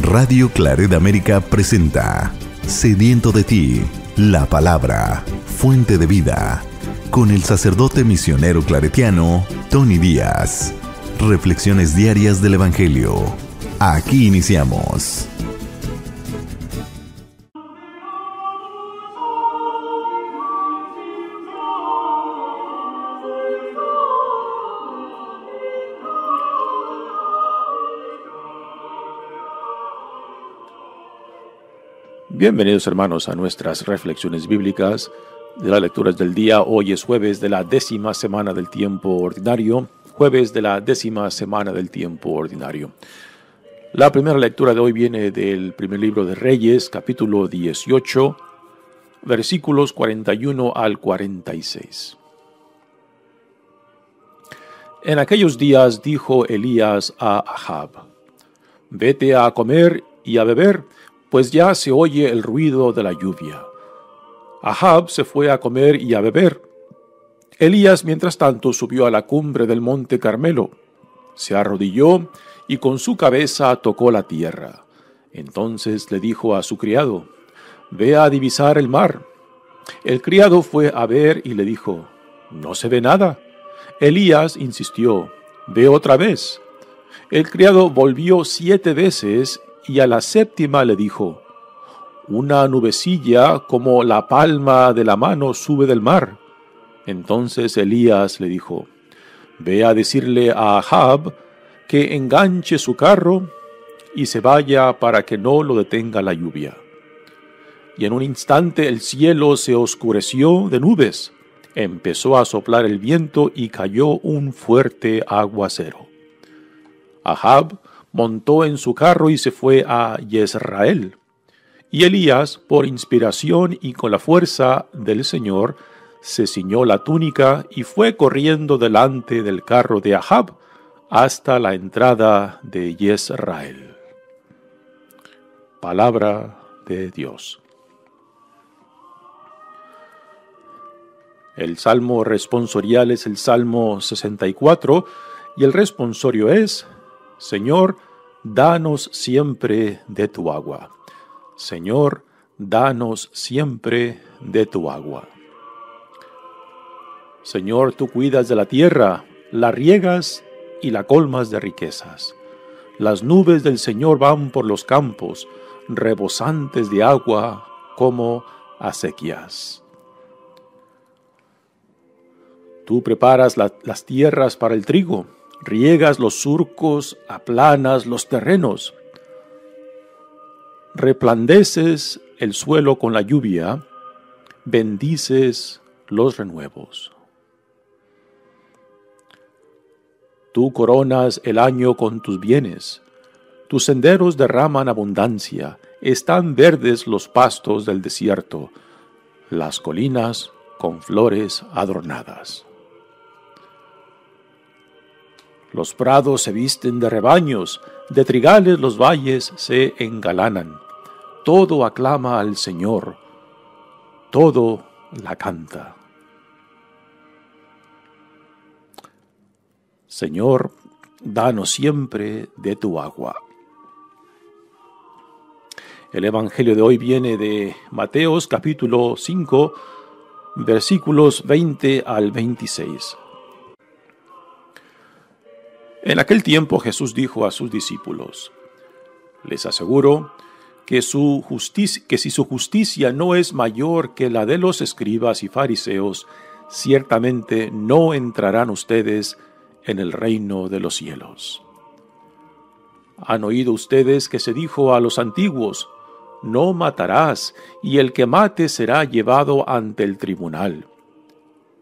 Radio Claret América presenta Sediento de ti, la palabra, fuente de vida, con el sacerdote misionero claretiano Tony Díaz. Reflexiones diarias del Evangelio. Aquí iniciamos. Bienvenidos, hermanos, a nuestras reflexiones bíblicas de las lecturas del día. Hoy es jueves de la 10ª semana del tiempo ordinario. La primera lectura de hoy viene del primer libro de Reyes, capítulo 18, versículos 41 al 46. En aquellos días dijo Elías a Ahab: «Vete a comer y a beber, pues ya se oye el ruido de la lluvia». Ahab se fue a comer y a beber. Elías, mientras tanto, subió a la cumbre del monte Carmelo, se arrodilló y con su cabeza tocó la tierra. Entonces le dijo a su criado: «Ve a divisar el mar». El criado fue a ver y le dijo: «No se ve nada». Elías insistió: «Ve otra vez». El criado volvió 7 veces y a la 7ª le dijo: «Una nubecilla como la palma de la mano sube del mar». Entonces Elías le dijo: «Ve a decirle a Ahab que enganche su carro y se vaya para que no lo detenga la lluvia». Y en un instante el cielo se oscureció de nubes, empezó a soplar el viento y cayó un fuerte aguacero. Ahab montó en su carro y se fue a Jezreel. Y Elías, por inspiración y con la fuerza del Señor, se ciñó la túnica y fue corriendo delante del carro de Ahab hasta la entrada de Jezreel. Palabra de Dios. El salmo responsorial es el Salmo 64 y el responsorio es: «Señor, danos siempre de tu agua». Señor, danos siempre de tu agua. Señor, tú cuidas de la tierra, la riegas y la colmas de riquezas. Las nubes del Señor van por los campos, rebosantes de agua como acequias. Tú preparas las tierras para el trigo, riegas los surcos, aplanas los terrenos. Resplandeces el suelo con la lluvia, bendices los renuevos. Tú coronas el año con tus bienes, tus senderos derraman abundancia, están verdes los pastos del desierto, las colinas con flores adornadas. Los prados se visten de rebaños, de trigales los valles se engalanan. Todo aclama al Señor, todo la canta. Señor, danos siempre de tu agua. El Evangelio de hoy viene de Mateos capítulo 5, versículos 20 al 26. En aquel tiempo Jesús dijo a sus discípulos: «Les aseguro que si su justicia no es mayor que la de los escribas y fariseos, ciertamente no entrarán ustedes en el reino de los cielos. Han oído ustedes que se dijo a los antiguos: no matarás, y el que mate será llevado ante el tribunal.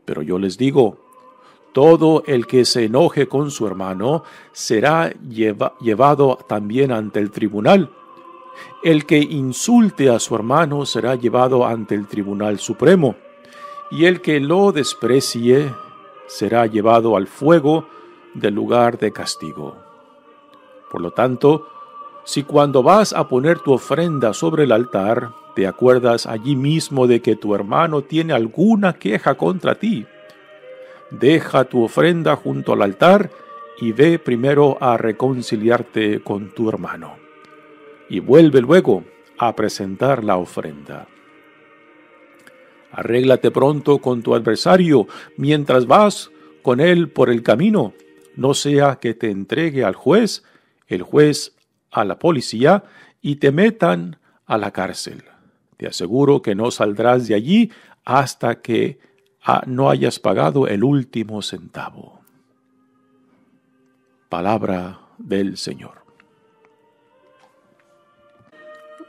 Pero yo les digo: todo el que se enoje con su hermano será llevado también ante el tribunal. El que insulte a su hermano será llevado ante el tribunal supremo, y el que lo desprecie será llevado al fuego del lugar de castigo. Por lo tanto, si cuando vas a poner tu ofrenda sobre el altar, te acuerdas allí mismo de que tu hermano tiene alguna queja contra ti, deja tu ofrenda junto al altar y ve primero a reconciliarte con tu hermano. y vuelve luego a presentar la ofrenda. Arréglate pronto con tu adversario mientras vas con él por el camino, no sea que te entregue al juez, el juez a la policía y te metan a la cárcel. Te aseguro que no saldrás de allí hasta que no hayas pagado el último centavo. Palabra del Señor.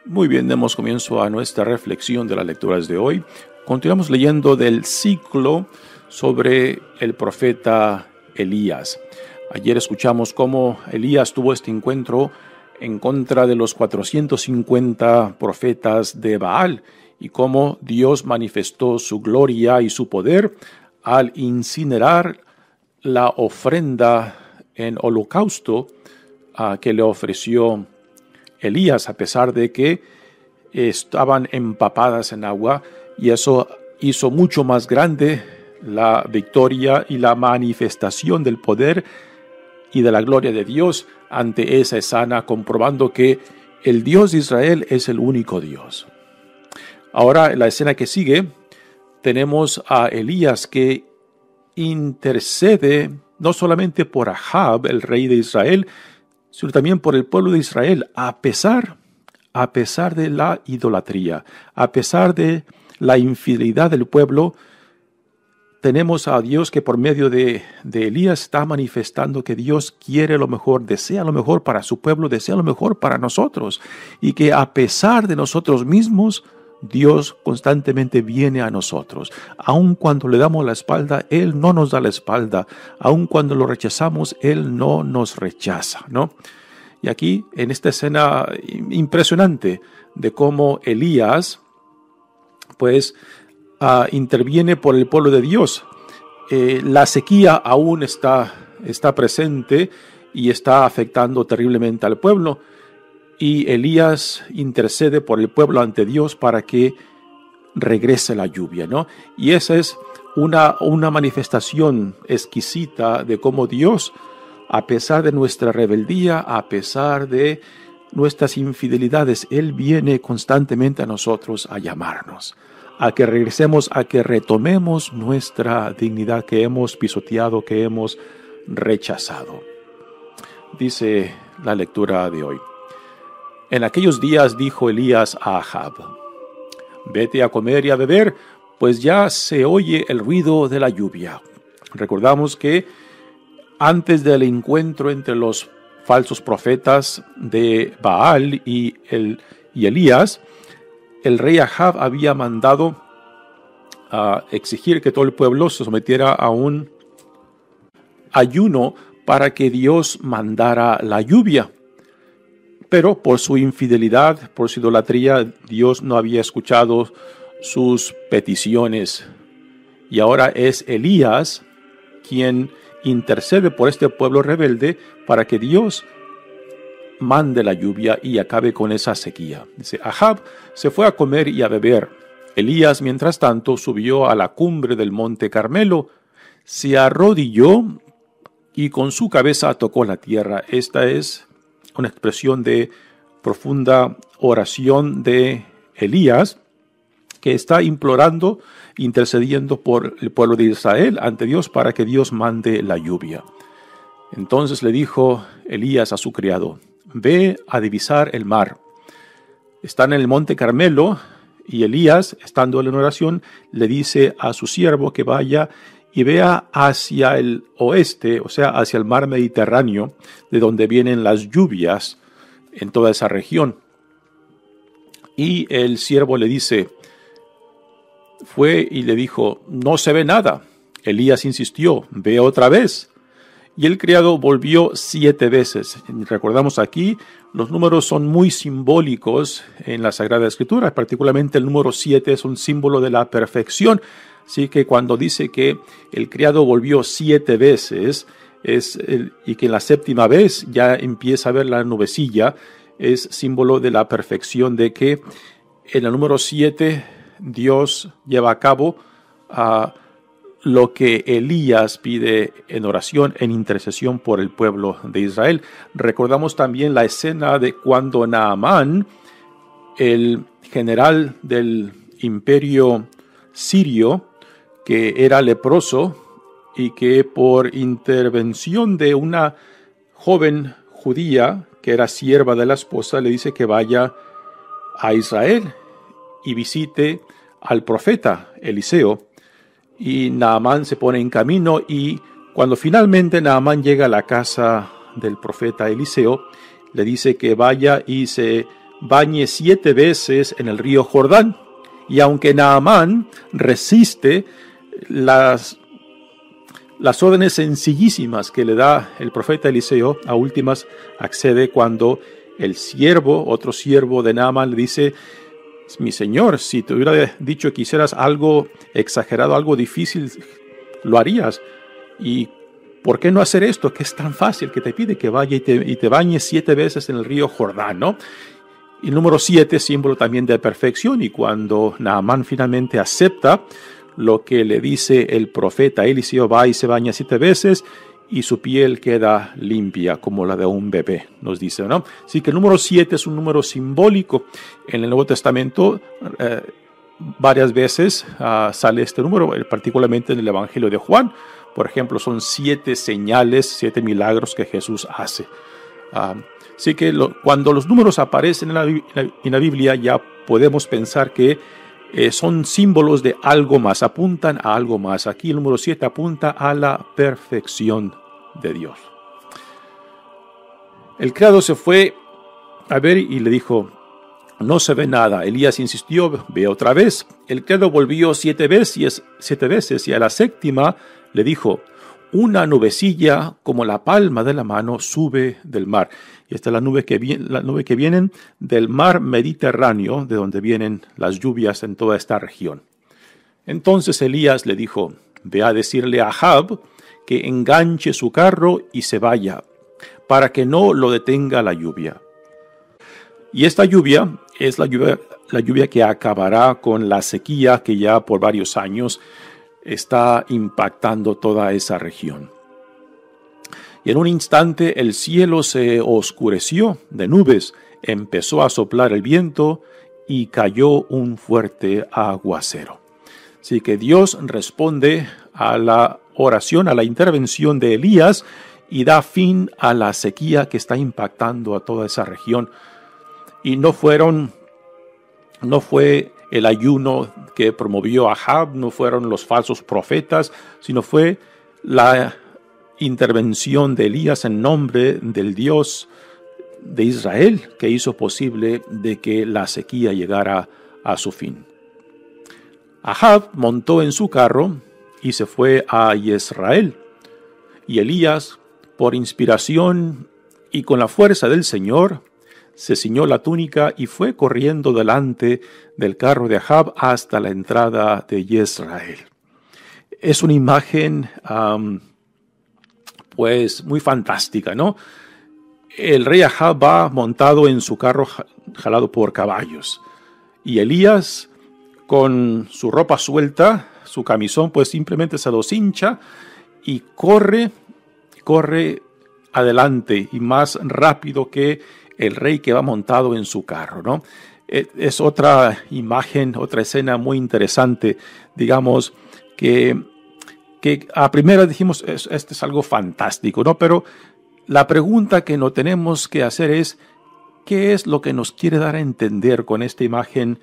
Muy bien, demos comienzo a nuestra reflexión de las lecturas de hoy. Continuamos leyendo del ciclo sobre el profeta Elías. Ayer escuchamos cómo Elías tuvo este encuentro en contra de los 450 profetas de Baal y cómo Dios manifestó su gloria y su poder al incinerar la ofrenda en holocausto que le ofreció Elías, a pesar de que estaban empapadas en agua, y eso hizo mucho más grande la victoria y la manifestación del poder y de la gloria de Dios ante esa escena, comprobando que el Dios de Israel es el único Dios. Ahora, en la escena que sigue, tenemos a Elías que intercede no solamente por Ahab, el rey de Israel, sino también por el pueblo de Israel, a pesar de la idolatría, a pesar de la infidelidad del pueblo. Tenemos a Dios que por medio de Elías está manifestando que Dios quiere lo mejor, desea lo mejor para su pueblo, desea lo mejor para nosotros, y que a pesar de nosotros mismos, Dios constantemente viene a nosotros. Aun cuando le damos la espalda, Él no nos da la espalda. Aun cuando lo rechazamos, Él no nos rechaza, ¿no? Y aquí, en esta escena impresionante de cómo Elías, pues, interviene por el pueblo de Dios. La sequía aún está presente y está afectando terriblemente al pueblo. Y Elías intercede por el pueblo ante Dios para que regrese la lluvia, ¿no? Y esa es una manifestación exquisita de cómo Dios, a pesar de nuestra rebeldía, a pesar de nuestras infidelidades, Él viene constantemente a nosotros a llamarnos, a que regresemos, a que retomemos nuestra dignidad que hemos pisoteado, que hemos rechazado. Dice la lectura de hoy. En aquellos días dijo Elías a Ahab: vete a comer y a beber, pues ya se oye el ruido de la lluvia. Recordamos que antes del encuentro entre los falsos profetas de Baal y Elías, el rey Ahab había mandado a exigir que todo el pueblo se sometiera a un ayuno para que Dios mandara la lluvia. Pero por su infidelidad, por su idolatría, Dios no había escuchado sus peticiones. Y ahora es Elías quien intercede por este pueblo rebelde para que Dios mande la lluvia y acabe con esa sequía. Dice, Ahab se fue a comer y a beber. Elías, mientras tanto, subió a la cumbre del monte Carmelo, se arrodilló y con su cabeza tocó la tierra. Esta es una expresión de profunda oración de Elías, que está implorando, intercediendo por el pueblo de Israel ante Dios para que Dios mande la lluvia. Entonces le dijo Elías a su criado: ve a divisar el mar. Están en el monte Carmelo, y Elías, estando en oración, le dice a su siervo que vaya y vea hacia el oeste, o sea, hacia el mar Mediterráneo, de donde vienen las lluvias en toda esa región. Y el siervo le dice, fue y le dijo, no se ve nada. Elías insistió, ve otra vez. Y el criado volvió 7 veces. Recordamos aquí, los números son muy simbólicos en la Sagrada Escritura, particularmente el número 7 es un símbolo de la perfección. Así que cuando dice que el criado volvió 7 veces, y que en la 7ª vez ya empieza a ver la nubecilla, es símbolo de la perfección, de que en el número 7 Dios lleva a cabo lo que Elías pide en oración, en intercesión por el pueblo de Israel. Recordamos también la escena de cuando Naamán, el general del imperio sirio, que era leproso y que por intervención de una joven judía que era sierva de la esposa, le dice que vaya a Israel y visite al profeta Eliseo. Y Naamán se pone en camino, y cuando finalmente Naamán llega a la casa del profeta Eliseo, le dice que vaya y se bañe 7 veces en el río Jordán. Y aunque Naamán resiste las órdenes sencillísimas que le da el profeta Eliseo, a últimas accede cuando el siervo, otro siervo de Naamán, le dice: mi señor, si te hubiera dicho que hicieras algo exagerado, algo difícil, lo harías. ¿Y por qué no hacer esto? Que es tan fácil, que te pide que vaya y te bañes 7 veces en el río Jordán, ¿no? Y el número 7, símbolo también de perfección. Y cuando Naamán finalmente acepta lo que le dice el profeta Eliseo, va y se baña 7 veces y su piel queda limpia como la de un bebé, nos dice, ¿no? Así que el número 7 es un número simbólico. En el Nuevo Testamento varias veces sale este número, particularmente en el Evangelio de Juan. Por ejemplo, son 7 señales, 7 milagros que Jesús hace. Así que cuando los números aparecen en la Biblia, ya podemos pensar que son símbolos de algo más, apuntan a algo más. Aquí el número 7 apunta a la perfección de Dios. El criado se fue a ver y le dijo: no se ve nada. Elías insistió: ve otra vez. El criado volvió 7 veces y a la 7ª le dijo: una nubecilla como la palma de la mano sube del mar. Y esta es la nube que viene del mar Mediterráneo, de donde vienen las lluvias en toda esta región. Entonces Elías le dijo: ve a decirle a Ahab que enganche su carro y se vaya, para que no lo detenga la lluvia. Y esta lluvia es la lluvia que acabará con la sequía que ya por varios años está impactando toda esa región. Y en un instante el cielo se oscureció de nubes, empezó a soplar el viento y cayó un fuerte aguacero. Así que Dios responde a la oración, a la intervención de Elías, y da fin a la sequía que está impactando a toda esa región. Y no fue el ayuno que promovió Ahab, no fueron los falsos profetas, sino fue la intervención de Elías en nombre del Dios de Israel que hizo posible de que la sequía llegara a su fin. Ahab montó en su carro y se fue a Jezreel, y Elías, por inspiración y con la fuerza del Señor, se ciñó la túnica y fue corriendo delante del carro de Ahab hasta la entrada de Jezreel. Es una imagen pues muy fantástica, ¿no? El rey Ahab va montado en su carro jalado por caballos, y Elías, con su ropa suelta, su camisón, pues simplemente se los hincha y corre adelante, y más rápido que el rey que va montado en su carro, ¿no? Es otra imagen, otra escena muy interesante, digamos, que a primera dijimos, este es algo fantástico, ¿no? Pero la pregunta que nos tenemos que hacer es: ¿qué es lo que nos quiere dar a entender con esta imagen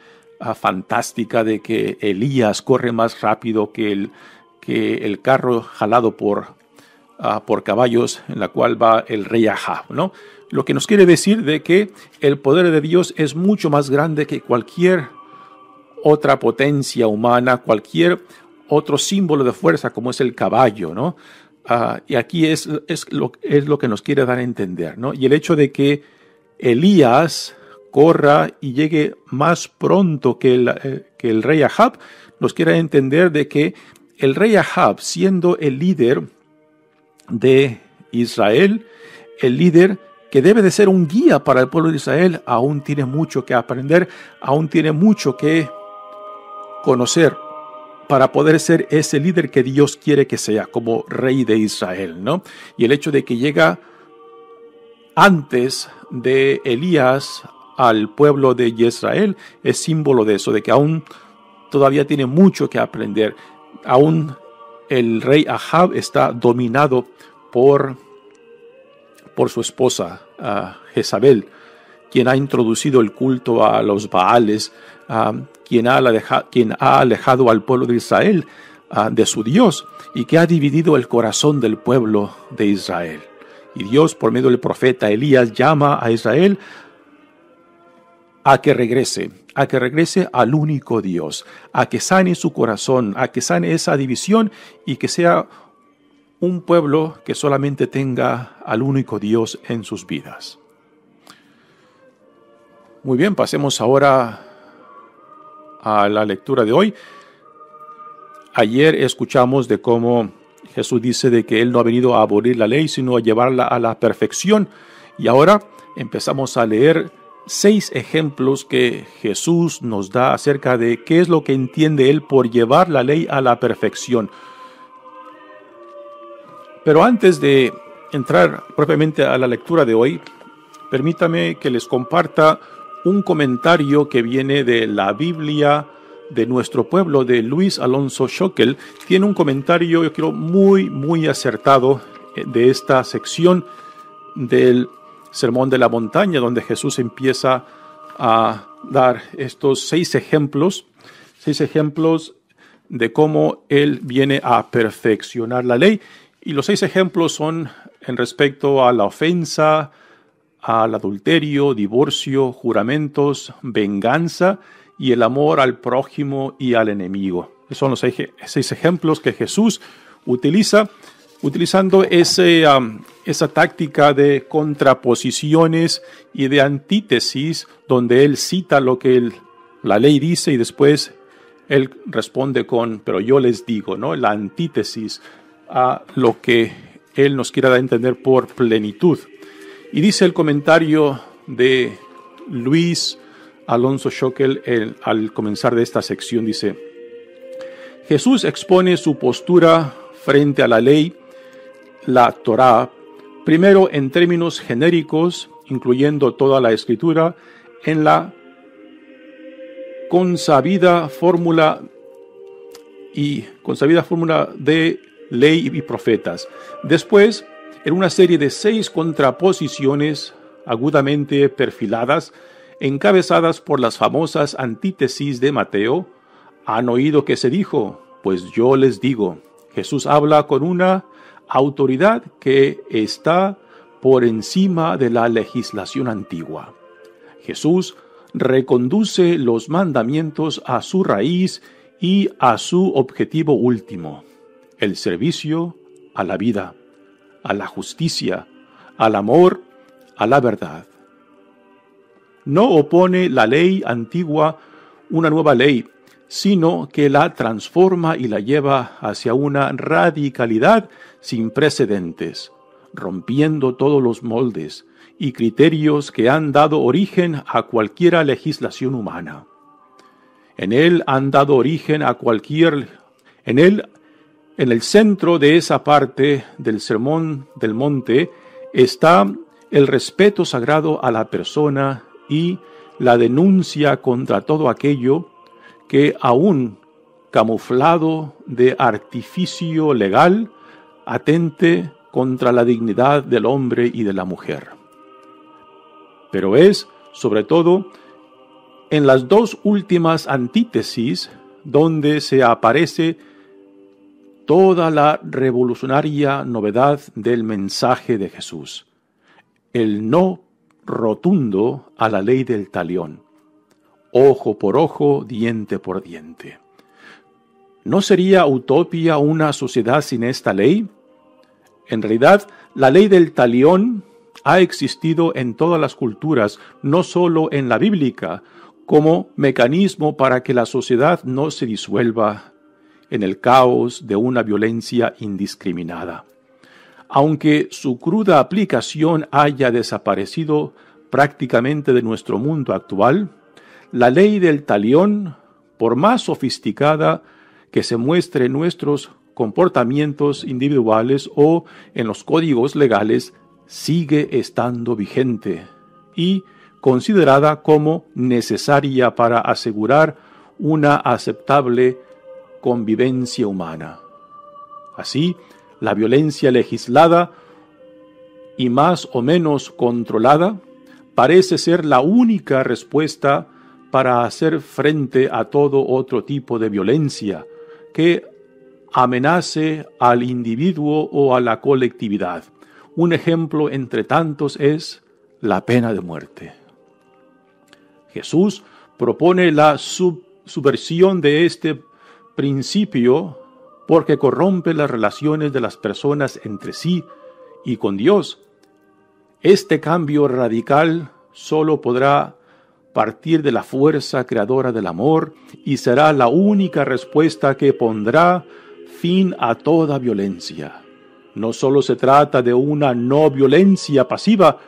fantástica de que Elías corre más rápido que el carro jalado por caballos en la cual va el rey Ahab, ¿no? Lo que nos quiere decir de que el poder de Dios es mucho más grande que cualquier otra potencia humana, cualquier otro símbolo de fuerza como es el caballo, ¿no? Y aquí es lo que nos quiere dar a entender, ¿no? Y el hecho de que Elías corra y llegue más pronto que el rey Ahab nos quiere entender de que el rey Ahab, siendo el líder de Israel, el líder que debe de ser un guía para el pueblo de Israel, aún tiene mucho que aprender, aún tiene mucho que conocer, para poder ser ese líder que Dios quiere que sea, como rey de Israel, ¿no? Y el hecho de que llega antes de Elías al pueblo de Israel es símbolo de eso, de que aún todavía tiene mucho que aprender. Aún el rey Ahab está dominado por su esposa, Jezabel, quien ha introducido el culto a los Baales, quien ha alejado al pueblo de Israel de su Dios y que ha dividido el corazón del pueblo de Israel. Y Dios, por medio del profeta Elías, llama a Israel a que regrese al único Dios, a que sane su corazón, a que sane esa división y que sea un pueblo que solamente tenga al único Dios en sus vidas. Muy bien, pasemos ahora a la lectura de hoy. Ayer escuchamos de cómo Jesús dice de que Él no ha venido a abolir la ley, sino a llevarla a la perfección. Y ahora empezamos a leer 6 ejemplos que Jesús nos da acerca de qué es lo que entiende Él por llevar la ley a la perfección. Pero antes de entrar propiamente a la lectura de hoy, permítame que les comparta un comentario que viene de la Biblia de nuestro pueblo, de Luis Alonso Schockel. Tiene un comentario, yo creo, muy acertado de esta sección del Sermón de la Montaña, donde Jesús empieza a dar estos 6 ejemplos de cómo Él viene a perfeccionar la ley. Y los 6 ejemplos son en respecto a la ofensa, al adulterio, divorcio, juramentos, venganza y el amor al prójimo y al enemigo. Esos son los 6 ejemplos que Jesús utiliza, utilizando esa táctica de contraposiciones y de antítesis, donde Él cita lo que la ley dice y después Él responde con, pero yo les digo, ¿no? La antítesis a lo que Él nos quiera dar a entender por plenitud. Y dice el comentario de Luis Alonso Schockel al comenzar de esta sección, dice: Jesús expone su postura frente a la ley, la Torá, primero en términos genéricos, incluyendo toda la escritura, en la consabida fórmula de ley y profetas. Después, en una serie de 6 contraposiciones agudamente perfiladas, encabezadas por las famosas antítesis de Mateo, han oído que se dijo, pues yo les digo. Jesús habla con una autoridad que está por encima de la legislación antigua. Jesús reconduce los mandamientos a su raíz y a su objetivo último: el servicio a la vida, a la justicia, al amor, a la verdad. No opone la ley antigua una nueva ley, sino que la transforma y la lleva hacia una radicalidad sin precedentes, rompiendo todos los moldes y criterios que han dado origen a cualquier legislación humana. En él han dado origen a en el centro de esa parte del Sermón del Monte está el respeto sagrado a la persona y la denuncia contra todo aquello que, aún camuflado de artificio legal, atente contra la dignidad del hombre y de la mujer. Pero es, sobre todo, en las 2 últimas antítesis donde se aparece toda la revolucionaria novedad del mensaje de Jesús: el no rotundo a la ley del talión, ojo por ojo, diente por diente. ¿No sería utopía una sociedad sin esta ley? En realidad, la ley del talión ha existido en todas las culturas, no solo en la bíblica, como mecanismo para que la sociedad no se disuelva en el caos de una violencia indiscriminada. Aunque su cruda aplicación haya desaparecido prácticamente de nuestro mundo actual, la ley del talión, por más sofisticada que se muestre en nuestros comportamientos individuales o en los códigos legales sigue estando vigente y considerada como necesaria para asegurar una aceptable convivencia humana. Así, la violencia legislada y más o menos controlada parece ser la única respuesta para hacer frente a todo otro tipo de violencia que amenace al individuo o a la colectividad. Un ejemplo entre tantos es la pena de muerte. Jesús propone la subversión de este principio porque corrompe las relaciones de las personas entre sí y con Dios. Este cambio radical solo podrá partir de la fuerza creadora del amor y será la única respuesta que pondrá fin a toda violencia. No solo se trata de una no violencia pasiva.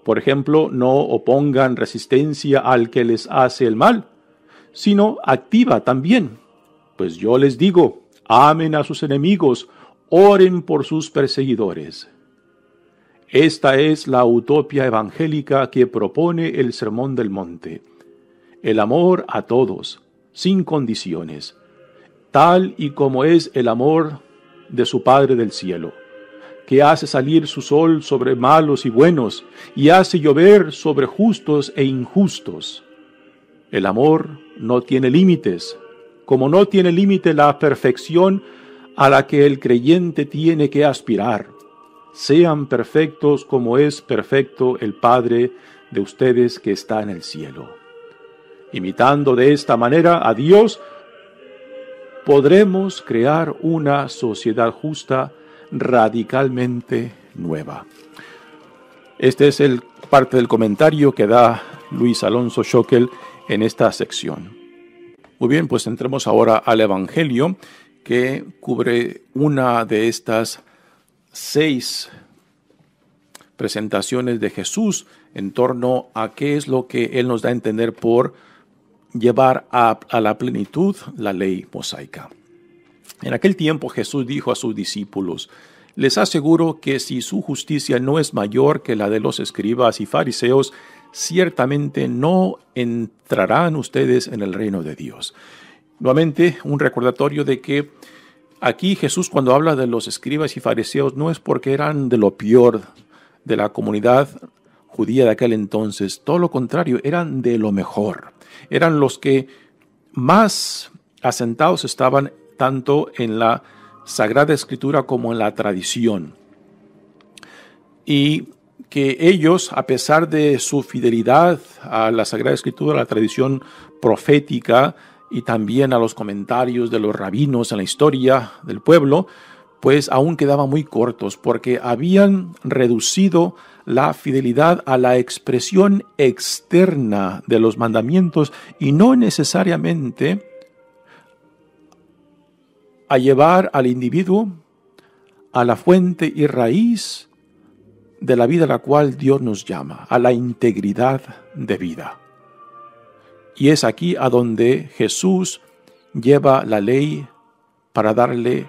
Por ejemplo, no opongan resistencia al que les hace el mal, sino activa también. Pues yo les digo, amen a sus enemigos, oren por sus perseguidores. Esta es la utopía evangélica que propone el Sermón del Monte. El amor a todos, sin condiciones, tal y como es el amor de su Padre del cielo, que hace salir su sol sobre malos y buenos y hace llover sobre justos e injustos. El amor no tiene límites, como no tiene límite la perfección a la que el creyente tiene que aspirar. Sean perfectos como es perfecto el Padre de ustedes que está en el cielo. Imitando de esta manera a Dios, podremos crear una sociedad justa radicalmente nueva. Este es parte del comentario que da Luis Alonso Schöckel en esta sección. Muy bien, pues entremos ahora al Evangelio que cubre una de estas 6 presentaciones de Jesús en torno a qué es lo que Él nos da a entender por llevar a la plenitud la ley mosaica. En aquel tiempo Jesús dijo a sus discípulos: les aseguro que si su justicia no es mayor que la de los escribas y fariseos, ciertamente no entrarán ustedes en el reino de Dios. Nuevamente, un recordatorio de que aquí Jesús, cuando habla de los escribas y fariseos, no es porque eran de lo peor de la comunidad judía de aquel entonces. Todo lo contrario, eran de lo mejor. Eran los que más asentados estaban tanto en la Sagrada Escritura como en la tradición. Y que ellos, a pesar de su fidelidad a la Sagrada Escritura, a la tradición profética y también a los comentarios de los rabinos en la historia del pueblo, pues aún quedaban muy cortos porque habían reducido la fidelidad a la expresión externa de los mandamientos y no necesariamente a llevar al individuo a la fuente y raíz de la vida a la cual Dios nos llama, a la integridad de vida. Y es aquí a donde Jesús lleva la ley para darle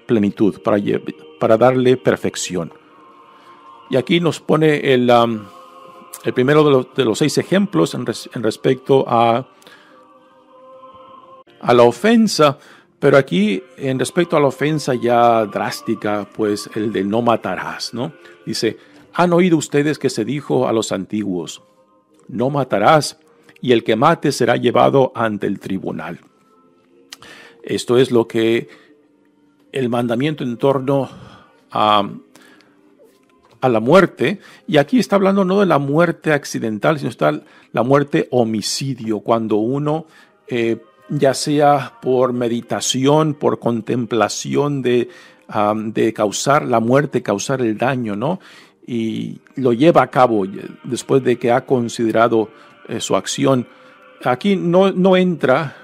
plenitud, para darle perfección. Y aquí nos pone el primero de los 6 ejemplos en respecto a la ofensa, pero aquí en respecto a la ofensa ya drástica, pues el de no matarás, ¿no? Dice: han oído ustedes que se dijo a los antiguos, no matarás, y el que mate será llevado ante el tribunal. Esto es lo que el mandamiento en torno a la muerte, y aquí está hablando no de la muerte accidental, sino está la muerte homicidio, cuando uno, ya sea por meditación, por contemplación de causar la muerte, causar el daño, ¿no? Y lo lleva a cabo después de que ha considerado su acción. Aquí no entra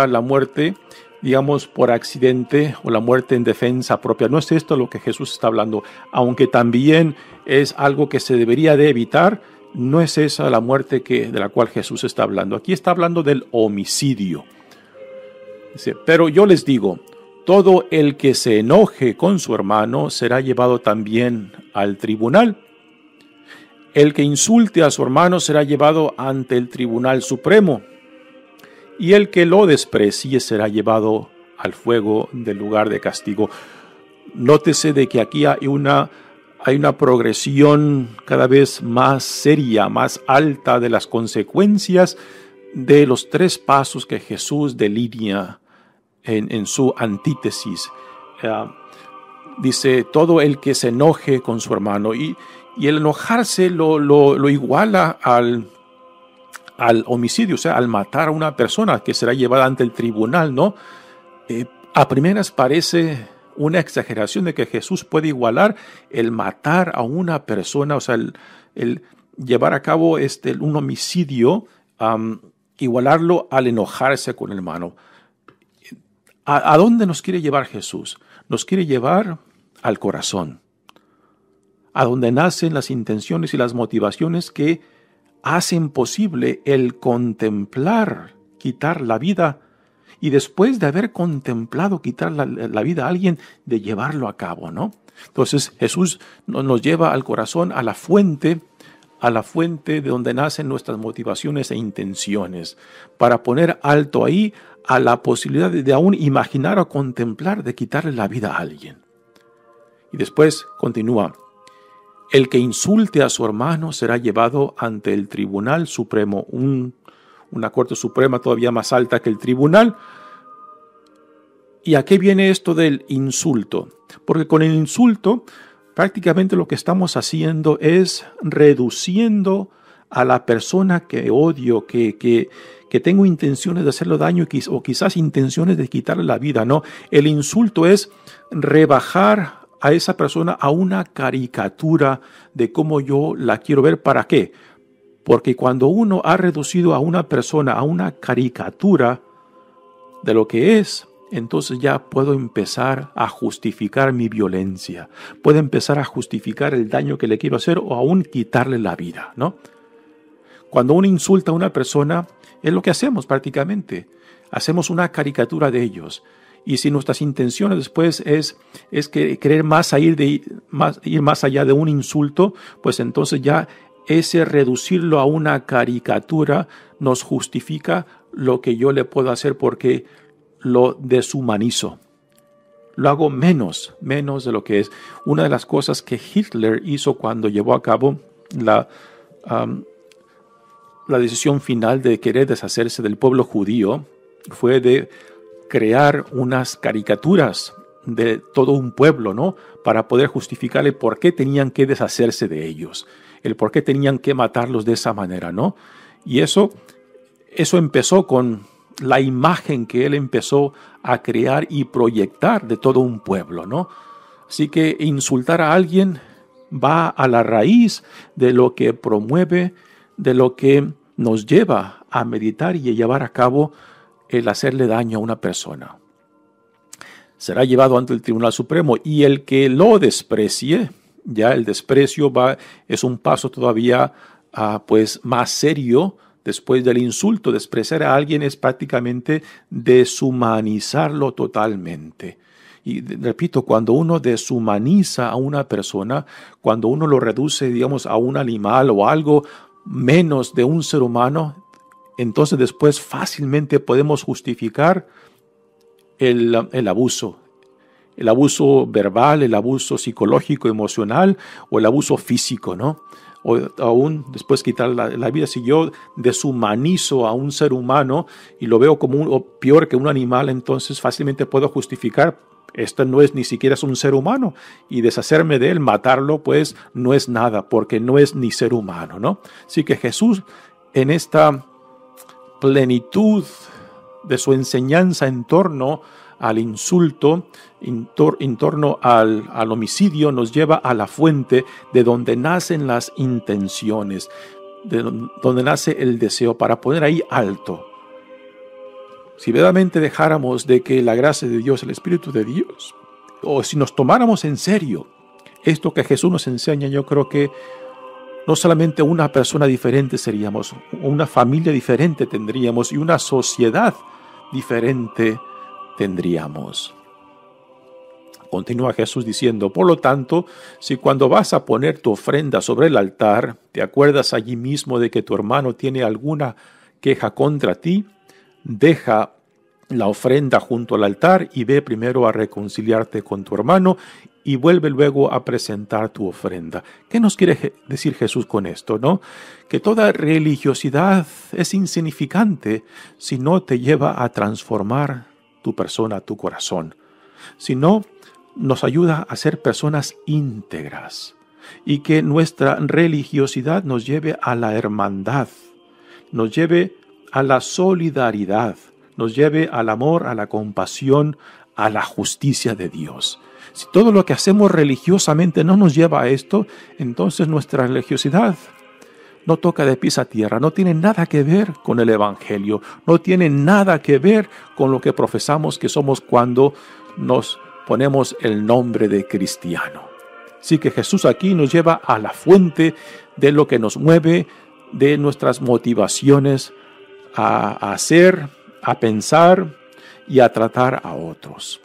la muerte, digamos, por accidente o la muerte en defensa propia. No es esto lo que Jesús está hablando, aunque también es algo que se debería de evitar. No es esa la muerte de la cual Jesús está hablando. Aquí está hablando del homicidio. Dice, pero yo les digo, todo el que se enoje con su hermano será llevado también al tribunal. El que insulte a su hermano será llevado ante el Tribunal Supremo. Y el que lo desprecie será llevado al fuego del lugar de castigo. Nótese de que aquí hay una progresión cada vez más seria, más alta de las consecuencias de los 3 pasos que Jesús delinea en su antítesis. Dice, todo el que se enoje con su hermano. Y el enojarse lo iguala al homicidio, o sea, al matar a una persona que será llevada ante el tribunal, ¿no? A primeras parece una exageración de que Jesús puede igualar el matar a una persona, o sea, el llevar a cabo un homicidio, igualarlo al enojarse con el hermano. ¿A dónde nos quiere llevar Jesús? Nos quiere llevar al corazón, a donde nacen las intenciones y las motivaciones que hacen posible el contemplar quitar la vida y después de haber contemplado quitar la vida a alguien, de llevarlo a cabo, ¿no? Entonces Jesús nos lleva al corazón, a la fuente de donde nacen nuestras motivaciones e intenciones, para poner alto ahí a la posibilidad de aún imaginar o contemplar de quitarle la vida a alguien. Y después continúa, el que insulte a su hermano será llevado ante el Tribunal Supremo, una Corte Suprema todavía más alta que el tribunal. ¿Y a qué viene esto del insulto? Porque con el insulto prácticamente lo que estamos haciendo es reduciendo a la persona que odio, que tengo intenciones de hacerle daño o quizás intenciones de quitarle la vida, ¿no? El insulto es rebajar a esa persona a una caricatura de cómo yo la quiero ver. ¿Para qué? Porque cuando uno ha reducido a una persona a una caricatura de lo que es, entonces ya puedo empezar a justificar mi violencia. Puedo empezar a justificar el daño que le quiero hacer o aún quitarle la vida, ¿no? Cuando uno insulta a una persona, es lo que hacemos prácticamente. Hacemos una caricatura de ellos. Y si nuestras intenciones después es que querer ir más allá de un insulto, pues entonces ya ese reducirlo a una caricatura nos justifica lo que yo le puedo hacer porque lo deshumanizo. Lo hago menos de lo que es. Una de las cosas que Hitler hizo cuando llevó a cabo la decisión final de querer deshacerse del pueblo judío fue de crear unas caricaturas de todo un pueblo, ¿no? Para poder justificarle por qué tenían que deshacerse de ellos, el por qué tenían que matarlos de esa manera, ¿no? Y eso empezó con la imagen que él empezó a crear y proyectar de todo un pueblo, ¿no? Así que insultar a alguien va a la raíz de lo que promueve, de lo que nos lleva a meditar y a llevar a cabo el hacerle daño a una persona. Será llevado ante el Tribunal Supremo y el que lo desprecie, ya el desprecio es un paso todavía pues más serio. Después del insulto, despreciar a alguien es prácticamente deshumanizarlo totalmente. Y repito, cuando uno deshumaniza a una persona, cuando uno lo reduce, digamos, a un animal o algo menos de un ser humano, entonces después fácilmente podemos justificar el abuso verbal, el abuso psicológico, emocional o el abuso físico, ¿no? O aún después quitar la vida. Si yo deshumanizo a un ser humano y lo veo como o peor que un animal, entonces fácilmente puedo justificar, esto no es ni siquiera es un ser humano, y deshacerme de él, matarlo, pues no es nada, porque no es ni ser humano, ¿no? Así que Jesús, en esta plenitud de su enseñanza en torno al insulto, en torno al homicidio, nos lleva a la fuente de donde nacen las intenciones, de donde nace el deseo, para poner ahí alto. Si verdaderamente dejáramos de que la gracia de Dios, el Espíritu de Dios, o si nos tomáramos en serio esto que Jesús nos enseña, yo creo que no solamente una persona diferente seríamos, una familia diferente tendríamos y una sociedad diferente tendríamos. Continúa Jesús diciendo: por lo tanto, si cuando vas a poner tu ofrenda sobre el altar, te acuerdas allí mismo de que tu hermano tiene alguna queja contra ti, deja la ofrenda junto al altar y ve primero a reconciliarte con tu hermano y vuelve luego a presentar tu ofrenda. ¿Qué nos quiere decir Jesús con esto, no? Que toda religiosidad es insignificante si no te lleva a transformar tu persona, tu corazón. Si no nos ayuda a ser personas íntegras y que nuestra religiosidad nos lleve a la hermandad, nos lleve a la solidaridad, nos lleve al amor, a la compasión, a la justicia de Dios. Si todo lo que hacemos religiosamente no nos lleva a esto, entonces nuestra religiosidad no toca de pies a tierra, no tiene nada que ver con el Evangelio, no tiene nada que ver con lo que profesamos que somos cuando nos ponemos el nombre de cristiano. Así que Jesús aquí nos lleva a la fuente de lo que nos mueve, de nuestras motivaciones a hacer, a pensar y a tratar a otros.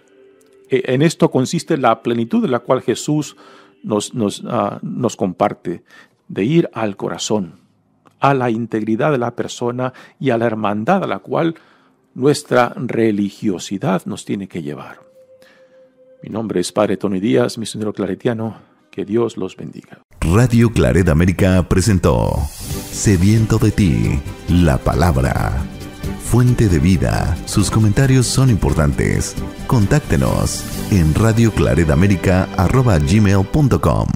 En esto consiste la plenitud de la cual Jesús nos comparte, de ir al corazón, a la integridad de la persona y a la hermandad a la cual nuestra religiosidad nos tiene que llevar. Mi nombre es Padre Tony Díaz, misionero claretiano. Que Dios los bendiga. Radio Claret América presentó Sediento de ti, la palabra. Fuente de vida. Sus comentarios son importantes. Contáctenos en radioclaretamerica@gmail.com.